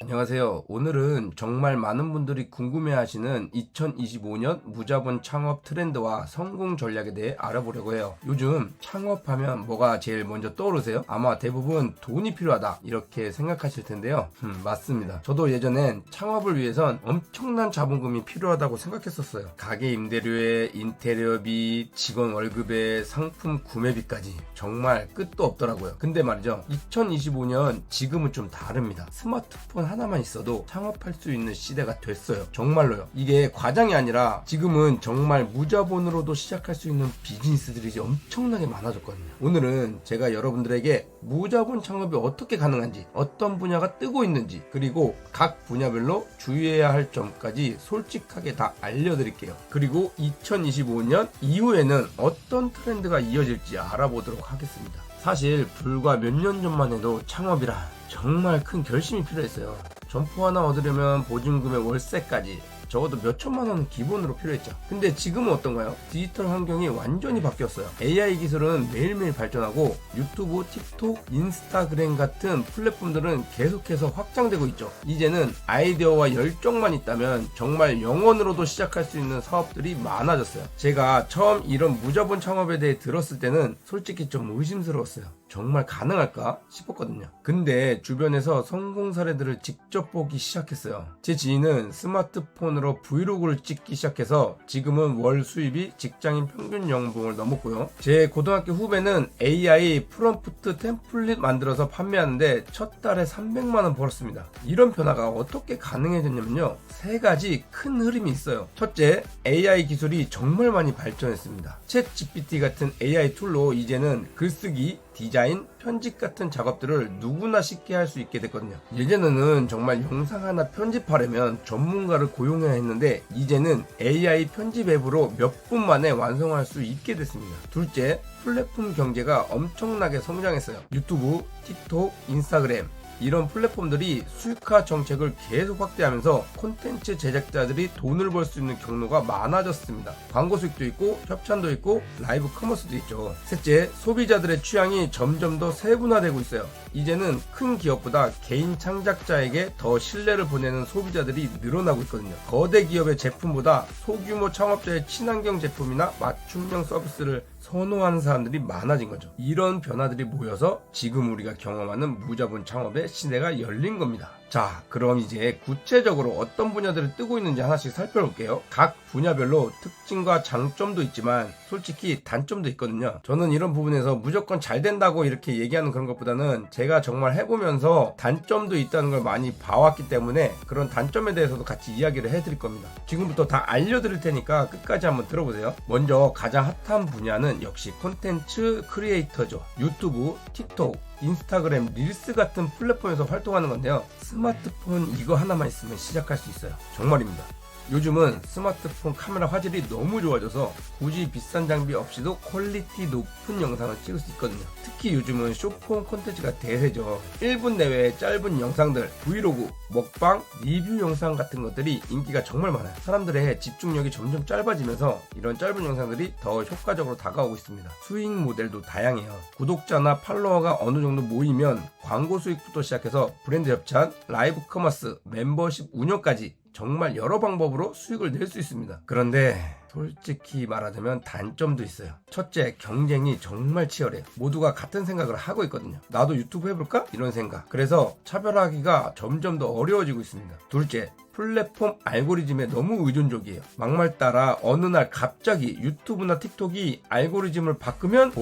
안녕하세요. 오늘은 정말 많은 분들이 궁금해하시는 2025년 무자본 창업 트렌드와 성공 전략에 대해 알아보려고 해요. 요즘 창업하면 뭐가 제일 먼저 떠오르세요? 아마 대부분 돈이 필요하다 이렇게 생각하실 텐데요. 맞습니다. 저도 예전엔 창업을 위해선 엄청난 자본금이 필요하다고 생각했었어요. 가게 임대료에 인테리어비, 직원 월급에 상품 구매비까지 정말 끝도 없더라고요. 근데 말이죠. 2025년 지금은 좀 다릅니다. 스마트폰 하나만 있어도 창업할 수 있는 시대가 됐어요. 정말로요. 이게 과장이 아니라 지금은 정말 무자본으로도 시작할 수 있는 비즈니스들이 이제 엄청나게 많아졌거든요. 오늘은 제가 여러분들에게 무자본 창업이 어떻게 가능한지, 어떤 분야가 뜨고 있는지, 그리고 각 분야별로 주의해야 할 점까지 솔직하게 다 알려드릴게요. 그리고 2025년 이후에는 어떤 트렌드가 이어질지 알아보도록 하겠습니다. 사실 불과 몇 년 전만 해도 창업이라 정말 큰 결심이 필요했어요. 점포 하나 얻으려면 보증금에 월세까지 적어도 몇 천만 원은 기본으로 필요했죠. 근데 지금은 어떤가요? 디지털 환경이 완전히 바뀌었어요. AI 기술은 매일매일 발전하고 유튜브, 틱톡, 인스타그램 같은 플랫폼들은 계속해서 확장되고 있죠. 이제는 아이디어와 열정만 있다면 정말 영원으로도 시작할 수 있는 사업들이 많아졌어요. 제가 처음 이런 무자본 창업에 대해 들었을 때는 솔직히 좀 의심스러웠어요. 정말 가능할까 싶었거든요. 근데 주변에서 성공 사례들을 직접 보기 시작했어요. 제 지인은 스마트폰으로 브이로그를 찍기 시작해서 지금은 월 수입이 직장인 평균 연봉을 넘었고요. 제 고등학교 후배는 AI 프롬프트 템플릿 만들어서 판매하는데 첫 달에 300만원 벌었습니다. 이런 변화가 어떻게 가능해졌냐면요. 세 가지 큰 흐름이 있어요. 첫째, AI 기술이 정말 많이 발전했습니다. 챗 GPT 같은 AI 툴로 이제는 글쓰기, 디자인, 편집 같은 작업들을 누구나 쉽게 할 수 있게 됐거든요. 예전에는 정말 영상 하나 편집하려면 전문가를 고용해야 했는데 이제는 AI 편집 앱으로 몇 분 만에 완성할 수 있게 됐습니다. 둘째, 플랫폼 경제가 엄청나게 성장했어요. 유튜브, 틱톡, 인스타그램 이런 플랫폼들이 수익화 정책을 계속 확대하면서 콘텐츠 제작자들이 돈을 벌 수 있는 경로가 많아졌습니다. 광고 수익도 있고 협찬도 있고 라이브 커머스도 있죠. 셋째, 소비자들의 취향이 점점 더 세분화되고 있어요. 이제는 큰 기업보다 개인 창작자에게 더 신뢰를 보내는 소비자들이 늘어나고 있거든요. 거대 기업의 제품보다 소규모 창업자의 친환경 제품이나 맞춤형 서비스를 선호하는 사람들이 많아진 거죠. 이런 변화들이 모여서 지금 우리가 경험하는 무자본 창업의 시대가 열린 겁니다. 자, 그럼 이제 구체적으로 어떤 분야들을 뜨고 있는지 하나씩 살펴볼게요. 각 분야별로 특징과 장점도 있지만 솔직히 단점도 있거든요. 저는 이런 부분에서 무조건 잘 된다고 이렇게 얘기하는 그런 것보다는 제가 정말 해보면서 단점도 있다는 걸 많이 봐왔기 때문에 그런 단점에 대해서도 같이 이야기를 해드릴 겁니다. 지금부터 다 알려드릴 테니까 끝까지 한번 들어보세요. 먼저 가장 핫한 분야는 역시 콘텐츠 크리에이터죠. 유튜브, 틱톡, 인스타그램, 릴스 같은 플랫폼에서 활동하는 건데요. 스마트폰 이거 하나만 있으면 시작할 수 있어요. 정말입니다. 요즘은 스마트폰 카메라 화질이 너무 좋아져서 굳이 비싼 장비 없이도 퀄리티 높은 영상을 찍을 수 있거든요. 특히 요즘은 숏폼 콘텐츠가 대세죠. 1분 내외의 짧은 영상들, 브이로그, 먹방, 리뷰 영상 같은 것들이 인기가 정말 많아요. 사람들의 집중력이 점점 짧아지면서 이런 짧은 영상들이 더 효과적으로 다가오고 있습니다. 수익 모델도 다양해요. 구독자나 팔로워가 어느 정도 모이면 광고 수익부터 시작해서 브랜드 협찬, 라이브 커머스, 멤버십 운영까지 정말 여러 방법으로 수익을 낼 수 있습니다. 그런데 솔직히 말하자면 단점도 있어요. 첫째, 경쟁이 정말 치열해요. 모두가 같은 생각을 하고 있거든요. 나도 유튜브 해볼까? 이런 생각. 그래서 차별하기가 점점 더 어려워지고 있습니다. 둘째, 플랫폼 알고리즘에 너무 의존적이에요. 막말 따라 어느 날 갑자기 유튜브나 틱톡이 알고리즘을 바꾸면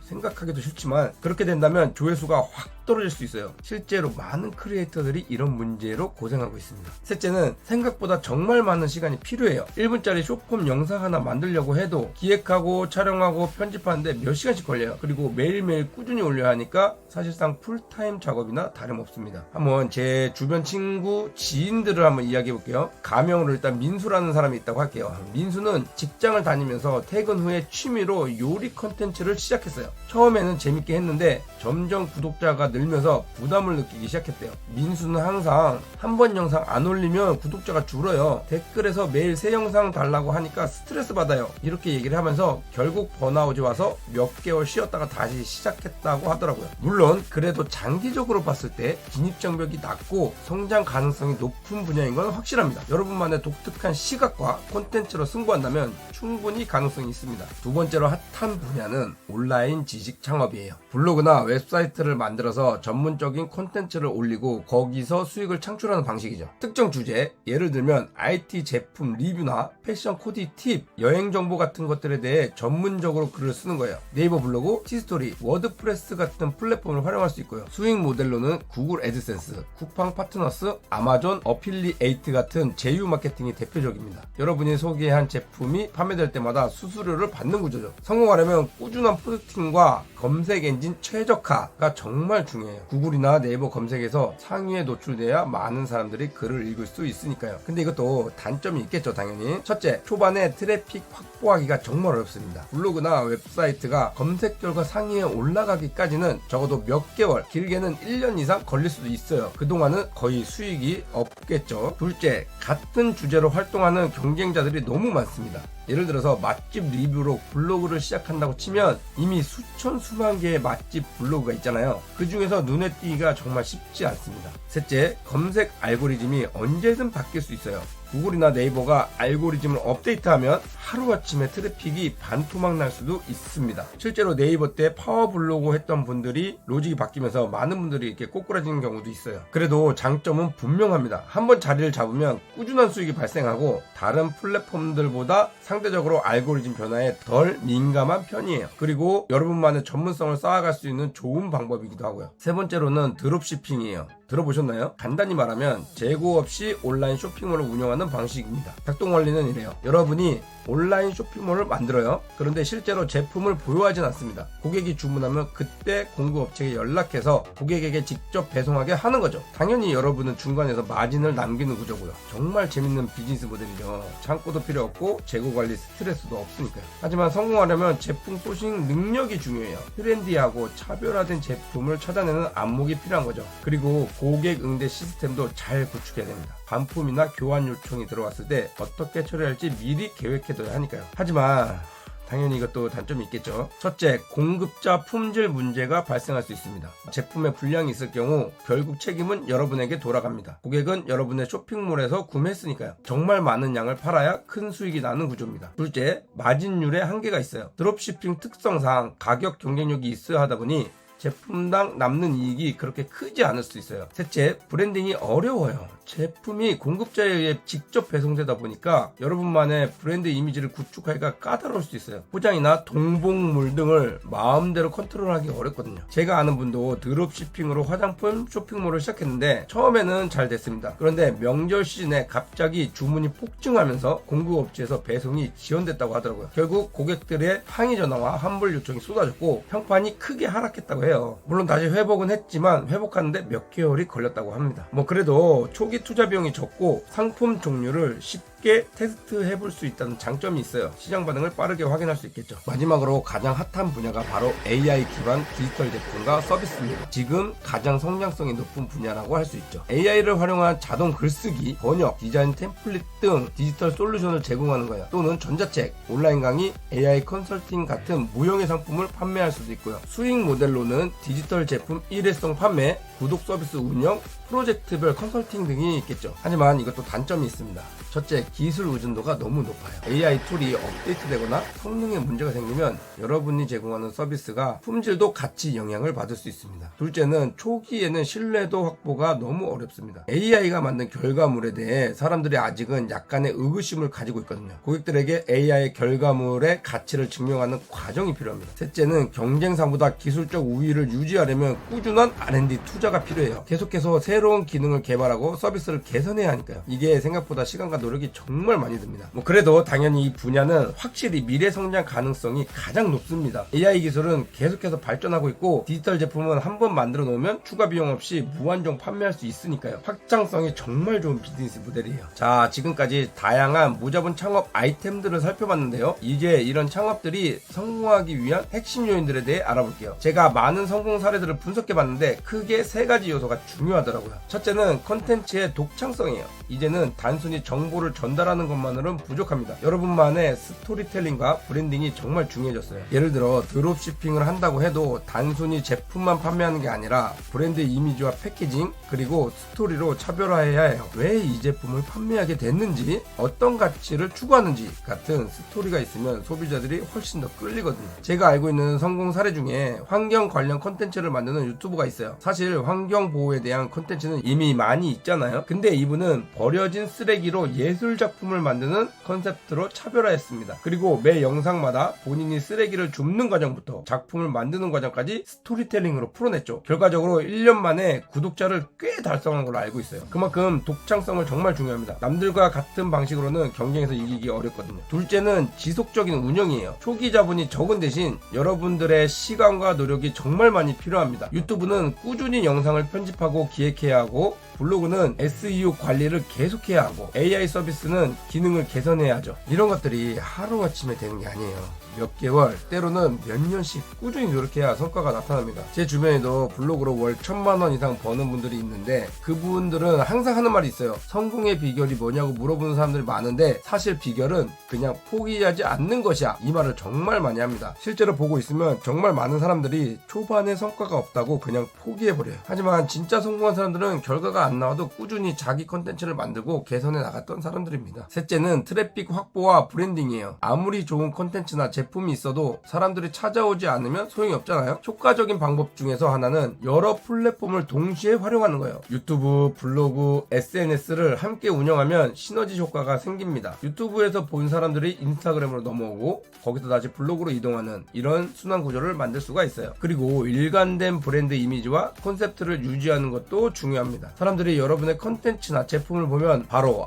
생각하기도 싫지만 그렇게 된다면 조회수가 확 떨어질 수 있어요. 실제로 많은 크리에이터들이 이런 문제로 고생하고 있습니다. 셋째는 생각보다 정말 많은 시간이 필요해요. 1분짜리 숏폼 영상 하나 만들려고 해도 기획하고 촬영하고 편집하는데 몇 시간씩 걸려요. 그리고 매일매일 꾸준히 올려야 하니까 사실상 풀타임 작업이나 다름없습니다. 한번 제 주변 친구, 지인들을 한번 이야기해 볼게요. 가명으로 일단 민수라는 사람이 있다고 할게요. 민수는 직장을 다니면서 퇴근 후에 취미로 요리 컨텐츠를 시작했어요. 처음에는 재밌게 했는데 점점 구독자가 늘면서 부담을 느끼기 시작했대요. 민수는 항상 한 번 영상 안 올리면 구독자가 줄어요. 댓글에서 매일 새 영상 달라고 하니까 스트레스 받아요. 이렇게 얘기를 하면서 결국 번아웃이 와서 몇 개월 쉬었다가 다시 시작했다고 하더라고요. 물론 그래도 장기적으로 봤을 때 진입장벽이 낮고 성장 가능성이 높은 분야인 건 확실합니다. 여러분만의 독특한 시각과 콘텐츠로 승부한다면 충분히 가능성이 있습니다. 두 번째로 핫한 분야는 온라인 지식 창업이에요. 블로그나 웹사이트를 만들어서 전문적인 콘텐츠를 올리고 거기서 수익을 창출하는 방식이죠. 특정 주제, 예를 들면 IT 제품 리뷰나 패션 코디 팁, 여행 정보 같은 것들에 대해 전문적으로 글을 쓰는 거예요. 네이버 블로그, 티스토리, 워드프레스 같은 플랫폼을 활용할 수 있고요. 수익 모델로는 구글 애드센스, 쿠팡 파트너스, 아마존 어필리에이트 같은 제휴 마케팅이 대표적입니다. 여러분이 소개한 제품이 판매될 때마다 수수료를 받는 구조죠. 성공하려면 꾸준한 포스팅과 검색 엔진 최적화가 정말 중요해요. 구글이나 네이버 검색에서 상위에 노출돼야 많은 사람들이 글을 읽을 수 있으니까요. 근데 이것도 단점이 있겠죠, 당연히. 첫째, 초반에 트래픽 확보하기가 정말 어렵습니다. 블로그나 웹사이트가 검색 결과 상위에 올라가기까지는 적어도 몇 개월, 길게는 1년 이상 걸릴 수도 있어요. 그동안은 거의 수익이 없겠죠. 둘째, 같은 주제로 활동하는 경쟁자들이 너무 많습니다. 예를 들어서 맛집 리뷰로 블로그를 시작한다고 치면 이미 수천 수만 개의 맛집 블로그가 있잖아요. 그 중에서 눈에 띄기가 정말 쉽지 않습니다. 셋째, 검색 알고리즘이 언제든 바뀔 수 있어요. 구글이나 네이버가 알고리즘을 업데이트하면 하루아침에 트래픽이 반토막 날 수도 있습니다. 실제로 네이버 때 파워블로그 했던 분들이 로직이 바뀌면서 많은 분들이 이렇게 꼬꾸라지는 경우도 있어요. 그래도 장점은 분명합니다. 한번 자리를 잡으면 꾸준한 수익이 발생하고 다른 플랫폼들보다 상대적으로 알고리즘 변화에 덜 민감한 편이에요. 그리고 여러분만의 전문성을 쌓아갈 수 있는 좋은 방법이기도 하고요. 세 번째로는 드롭시핑이에요. 들어보셨나요? 간단히 말하면 재고 없이 온라인 쇼핑몰을 운영하는 방식입니다. 작동 원리는 이래요. 여러분이 온라인 쇼핑몰을 만들어요. 그런데 실제로 제품을 보유하진 않습니다. 고객이 주문하면 그때 공급업체에 연락해서 고객에게 직접 배송하게 하는 거죠. 당연히 여러분은 중간에서 마진을 남기는 구조고요. 정말 재밌는 비즈니스 모델이죠. 창고도 필요 없고 재고 관리 스트레스도 없으니까요. 하지만 성공하려면 제품 소싱 능력이 중요해요. 트렌디하고 차별화된 제품을 찾아내는 안목이 필요한 거죠. 그리고 고객 응대 시스템도 잘 구축해야 됩니다. 반품이나 교환 요청이 들어왔을 때 어떻게 처리할지 미리 계획해둬야 하니까요. 하지만 당연히 이것도 단점이 있겠죠. 첫째, 공급자 품질 문제가 발생할 수 있습니다. 제품에 불량이 있을 경우 결국 책임은 여러분에게 돌아갑니다. 고객은 여러분의 쇼핑몰에서 구매했으니까요. 정말 많은 양을 팔아야 큰 수익이 나는 구조입니다. 둘째, 마진율에 한계가 있어요. 드롭시핑 특성상 가격 경쟁력이 있어야 하다 보니 제품당 남는 이익이 그렇게 크지 않을 수 있어요. 셋째, 브랜딩이 어려워요. 제품이 공급자에 의해 직접 배송되다 보니까 여러분만의 브랜드 이미지를 구축하기가 까다로울 수 있어요. 포장이나 동봉물 등을 마음대로 컨트롤하기 어렵거든요. 제가 아는 분도 드롭시핑으로 화장품 쇼핑몰을 시작했는데 처음에는 잘 됐습니다. 그런데 명절 시즌에 갑자기 주문이 폭증하면서 공급업체에서 배송이 지연됐다고 하더라고요. 결국 고객들의 항의 전화와 환불 요청이 쏟아졌고 평판이 크게 하락했다고 해요. 물론 다시 회복은 했지만 회복하는데 몇 개월이 걸렸다고 합니다. 그래도 초기 투자 비용이 적고 상품 종류를 쉽게 테스트해볼 수 있다는 장점이 있어요. 시장 반응을 빠르게 확인할 수 있겠죠. 마지막으로 가장 핫한 분야가 바로 AI 기반 디지털 제품과 서비스입니다. 지금 가장 성장성이 높은 분야라고 할 수 있죠. AI를 활용한 자동 글쓰기, 번역, 디자인 템플릿 등 디지털 솔루션을 제공하는 거예요. 또는 전자책, 온라인 강의, AI 컨설팅 같은 무형의 상품을 판매할 수도 있고요. 수익 모델로는 디지털 제품 일회성 판매, 구독 서비스 운영, 프로젝트별 컨설팅 등이 있겠죠. 하지만 이것도 단점이 있습니다. 첫째, 기술 의존도가 너무 높아요. AI 툴이 업데이트되거나 성능에 문제가 생기면 여러분이 제공하는 서비스가 품질도 같이 영향을 받을 수 있습니다. 둘째는 초기에는 신뢰도 확보가 너무 어렵습니다. AI가 만든 결과물에 대해 사람들이 아직은 약간의 의구심을 가지고 있거든요. 고객들에게 AI 결과물의 가치를 증명하는 과정이 필요합니다. 셋째는 경쟁사보다 기술적 우위를 유지하려면 꾸준한 R&D 투자가 필요해요. 계속해서 새로운 기능을 개발하고 서비스를 개선해야 하니까요. 이게 생각보다 시간과 노력이 정말 많이 듭니다. 그래도 당연히 이 분야는 확실히 미래 성장 가능성이 가장 높습니다. AI 기술은 계속해서 발전하고 있고 디지털 제품은 한번 만들어 놓으면 추가 비용 없이 무한정 판매할 수 있으니까요. 확장성이 정말 좋은 비즈니스 모델이에요. 자, 지금까지 다양한 무자본 창업 아이템들을 살펴봤는데요. 이제 이런 창업들이 성공하기 위한 핵심 요인들에 대해 알아볼게요. 제가 많은 성공 사례들을 분석해봤는데 크게 3가지 요소가 중요하더라고요. 첫째는 컨텐츠의 독창성이에요. 이제는 단순히 정보를 전달하는 것만으로는 부족합니다. 여러분만의 스토리텔링과 브랜딩이 정말 중요해졌어요. 예를 들어 드롭시핑을 한다고 해도 단순히 제품만 판매하는 게 아니라 브랜드 이미지와 패키징 그리고 스토리로 차별화해야 해요. 왜 이 제품을 판매하게 됐는지, 어떤 가치를 추구하는지 같은 스토리가 있으면 소비자들이 훨씬 더 끌리거든요. 제가 알고 있는 성공 사례 중에 환경 관련 컨텐츠를 만드는 유튜버가 있어요. 사실 환경 보호에 대한 컨텐츠는 이미 많이 있잖아요. 근데 이분은 버려진 쓰레기로 예술 작품을 만드는 컨셉트로 차별화했습니다. 그리고 매 영상마다 본인이 쓰레기를 줍는 과정부터 작품을 만드는 과정까지 스토리텔링으로 풀어냈죠. 결과적으로 1년 만에 구독자를 꽤 달성한 걸로 알고 있어요. 그만큼 독창성을 정말 중요합니다. 남들과 같은 방식으로는 경쟁에서 이기기 어렵거든요. 둘째는 지속적인 운영이에요. 초기 자본이 적은 대신 여러분들의 시간과 노력이 정말 많이 필요합니다. 유튜브는 꾸준히 영상을 편집하고 기획해야 하고, 블로그는 SEO 관리를 계속해야 하고, AI 서비스는 기능을 개선해야 하죠. 이런 것들이 하루아침에 되는 게 아니에요. 몇 개월, 때로는 몇 년씩 꾸준히 노력해야 성과가 나타납니다. 제 주변에도 블로그로 월 1000만원 이상 버는 분들이 있는데, 그분들은 항상 하는 말이 있어요. 성공의 비결이 뭐냐고 물어보는 사람들이 많은데, 사실 비결은 그냥 포기하지 않는 것이야, 이 말을 정말 많이 합니다. 실제로 보고 있으면 정말 많은 사람들이 초반에 성과가 없다고 그냥 포기해버려요. 하지만 진짜 성공한 사람들은 결과가 안 나와도 꾸준히 자기 컨텐츠를 만들고 개선해 나갔던 사람들입니다. 셋째는 트래픽 확보와 브랜딩이에요. 아무리 좋은 컨텐츠나 제품이 있어도 사람들이 찾아오지 않으면 소용이 없잖아요. 효과적인 방법 중에서 하나는 여러 플랫폼을 동시에 활용하는 거예요. 유튜브, 블로그, SNS를 함께 운영하면 시너지 효과가 생깁니다. 유튜브에서 본 사람들이 인스타그램으로 넘어오고 거기서 다시 블로그로 이동하는 이런 순환 구조를 만들 수가 있어요. 그리고 일관된 브랜드 이미지와 콘셉트를 유지하는 것도 중요합니다. 사람들이 여러분의 컨텐츠나 제품을 보면 바로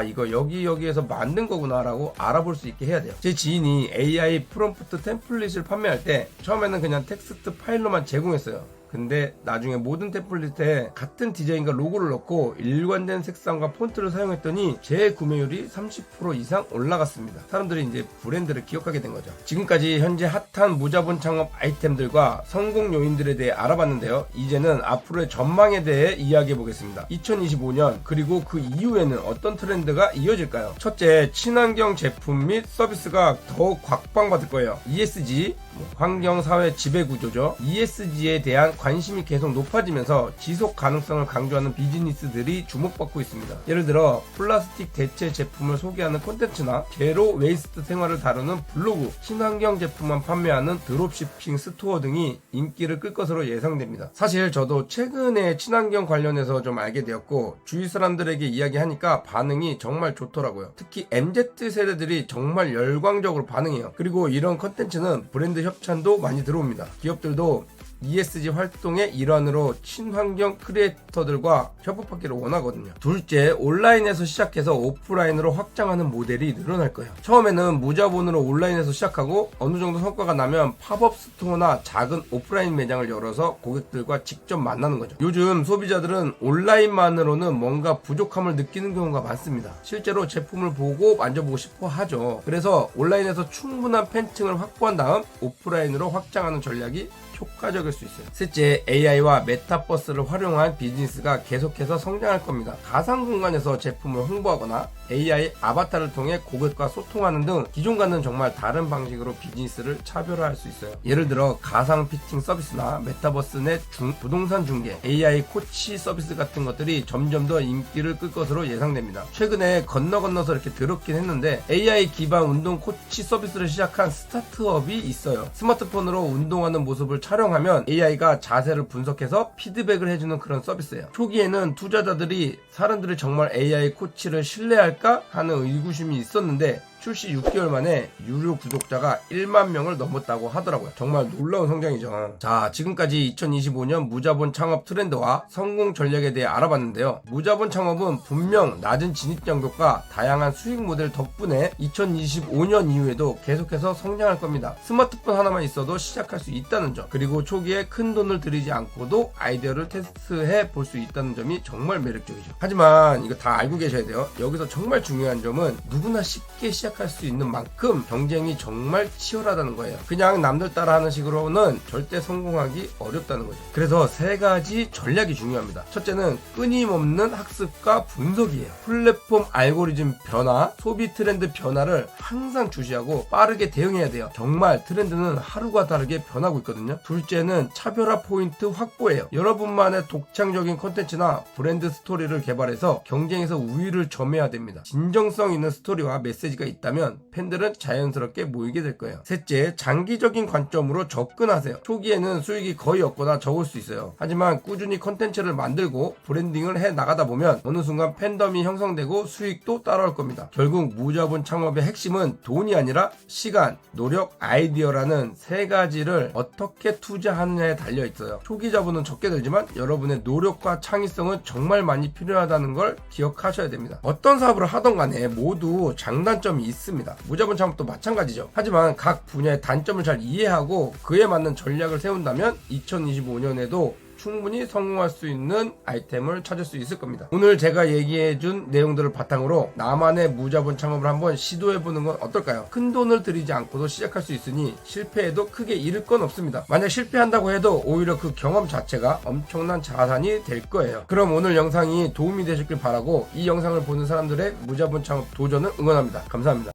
이거 여기에서 만든 거구나 라고 알아볼 수 있게 해야 돼요. 제 지인이 AI 프롬프트 템플릿을 판매할 때 처음에는 그냥 텍스트 파일로만 제공했어요. 근데 나중에 모든 템플릿에 같은 디자인과 로고를 넣고 일관된 색상과 폰트를 사용했더니 재구매율이 30% 이상 올라갔습니다. 사람들이 이제 브랜드를 기억하게 된 거죠. 지금까지 현재 핫한 무자본 창업 아이템들과 성공 요인들에 대해 알아봤는데요. 이제는 앞으로의 전망에 대해 이야기해 보겠습니다. 2025년 그리고 그 이후에는 어떤 트렌드가 이어질까요? 첫째, 친환경 제품 및 서비스가 더욱 곽방받을 거예요. ESG, 환경사회 지배구조죠. ESG에 대한 관심이 계속 높아지면서 지속 가능성을 강조하는 비즈니스들이 주목받고 있습니다. 예를 들어 플라스틱 대체 제품을 소개하는 콘텐츠나 제로 웨이스트 생활을 다루는 블로그, 친환경 제품만 판매하는 드롭시핑 스토어 등이 인기를 끌 것으로 예상됩니다. 사실 저도 최근에 친환경 관련해서 좀 알게 되었고 주위 사람들에게 이야기하니까 반응이 정말 좋더라고요. 특히 MZ 세대들이 정말 열광적으로 반응해요. 그리고 이런 콘텐츠는 브랜드 협찬도 많이 들어옵니다. 기업들도 ESG 활동의 일환으로 친환경 크리에이터들과 협업하기를 원하거든요. 둘째, 온라인에서 시작해서 오프라인으로 확장하는 모델이 늘어날 거예요. 처음에는 무자본으로 온라인에서 시작하고 어느 정도 성과가 나면 팝업 스토어나 작은 오프라인 매장을 열어서 고객들과 직접 만나는 거죠. 요즘 소비자들은 온라인만으로는 뭔가 부족함을 느끼는 경우가 많습니다. 실제로 제품을 보고 만져보고 싶어 하죠. 그래서 온라인에서 충분한 팬층을 확보한 다음 오프라인으로 확장하는 전략이 효과적일 수 있어요. 셋째, AI와 메타버스를 활용한 비즈니스가 계속해서 성장할 겁니다. 가상 공간에서 제품을 홍보하거나 AI 아바타를 통해 고객과 소통하는 등 기존과는 정말 다른 방식으로 비즈니스를 차별화할 수 있어요. 예를 들어 가상 피팅 서비스나 메타버스 내 부동산 중개, AI 코치 서비스 같은 것들이 점점 더 인기를 끌 것으로 예상됩니다. 최근에 건너서 이렇게 들었긴 했는데 AI 기반 운동 코치 서비스를 시작한 스타트업이 있어요. 스마트폰으로 운동하는 모습을 촬영하면 AI가 자세를 분석해서 피드백을 해주는 그런 서비스예요. 초기에는 투자자들이 사람들이 정말 AI 코치를 신뢰할까 하는 의구심이 있었는데 출시 6개월 만에 유료 구독자가 1만 명을 넘었다고 하더라고요. 정말 놀라운 성장이죠. 자, 지금까지 2025년 무자본 창업 트렌드와 성공 전략에 대해 알아봤는데요. 무자본 창업은 분명 낮은 진입장벽과 다양한 수익 모델 덕분에 2025년 이후에도 계속해서 성장할 겁니다. 스마트폰 하나만 있어도 시작할 수 있다는 점, 그리고 초기에 큰 돈을 들이지 않고도 아이디어를 테스트해 볼 수 있다는 점이 정말 매력적이죠. 하지만 이거 다 알고 계셔야 돼요. 여기서 정말 중요한 점은 누구나 쉽게 시작할 수 있는 만큼 경쟁이 정말 치열하다는 거예요. 그냥 남들 따라하는 식으로는 절대 성공하기 어렵다는 거죠. 그래서 세 가지 전략이 중요합니다. 첫째는 끊임없는 학습과 분석이에요. 플랫폼 알고리즘 변화, 소비 트렌드 변화를 항상 주시하고 빠르게 대응해야 돼요. 정말 트렌드는 하루가 다르게 변하고 있거든요. 둘째는 차별화 포인트 확보예요. 여러분만의 독창적인 콘텐츠나 브랜드 스토리를 개발해서 경쟁에서 우위를 점해야 됩니다. 진정성 있는 스토리와 메시지가 있다면 팬들은 자연스럽게 모이게 될 거예요. 셋째, 장기적인 관점으로 접근하세요. 초기에는 수익이 거의 없거나 적을 수 있어요. 하지만 꾸준히 콘텐츠를 만들고 브랜딩을 해 나가다 보면 어느 순간 팬덤이 형성되고 수익도 따라올 겁니다. 결국 무자본 창업의 핵심은 돈이 아니라 시간, 노력, 아이디어라는 세 가지를 어떻게 투자하느냐에 달려 있어요. 초기 자본은 적게 들지만 여러분의 노력과 창의성은 정말 많이 필요하다는 걸 기억하셔야 됩니다. 어떤 사업을 하던 간에 모두 장단점이 있습니다. 무자본 창업도 마찬가지죠. 하지만 각 분야의 단점을 잘 이해하고 그에 맞는 전략을 세운다면 2025년에도 충분히 성공할 수 있는 아이템을 찾을 수 있을 겁니다. 오늘 제가 얘기해준 내용들을 바탕으로 나만의 무자본 창업을 한번 시도해보는 건 어떨까요? 큰 돈을 들이지 않고도 시작할 수 있으니 실패해도 크게 잃을 건 없습니다. 만약 실패한다고 해도 오히려 그 경험 자체가 엄청난 자산이 될 거예요. 그럼 오늘 영상이 도움이 되셨길 바라고 이 영상을 보는 사람들의 무자본 창업 도전을 응원합니다. 감사합니다.